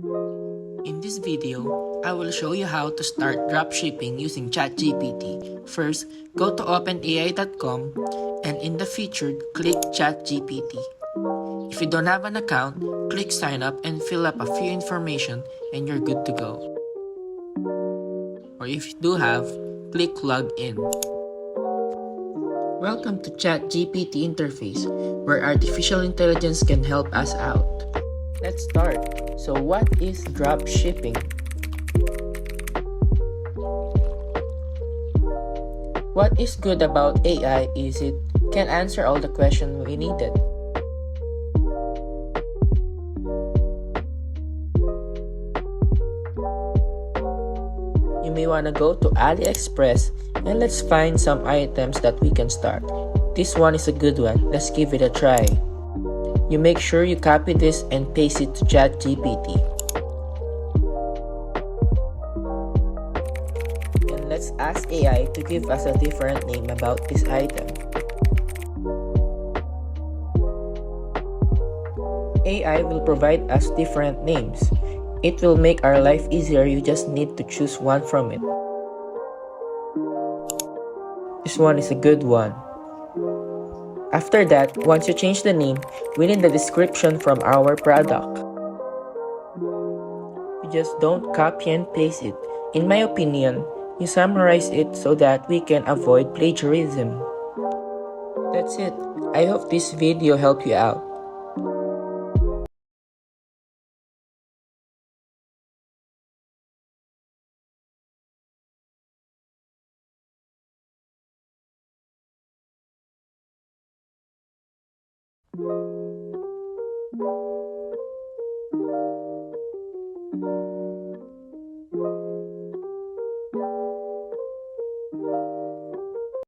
In this video, I will show you how to start dropshipping using ChatGPT. First, go to openai.com and in the featured, click ChatGPT. If you don't have an account, click sign up and fill up a few information and you're good to go. Or if you do have, click log in. Welcome to ChatGPT interface, where artificial intelligence can help us out. Let's start. So what is dropshipping? What is good about AI is it can answer all the questions we needed. You may want to go to AliExpress and let's find some items that we can start. This one is a good one. Let's give it a try. You make sure you copy this and paste it to ChatGPT. And let's ask AI to give us a different name about this item. AI will provide us different names. It will make our life easier, you just need to choose one from it. This one is a good one. After that, once you change the name, we need the description from our product. You just don't copy and paste it. In my opinion, you summarize it so that we can avoid plagiarism. That's it. I hope this video helped you out.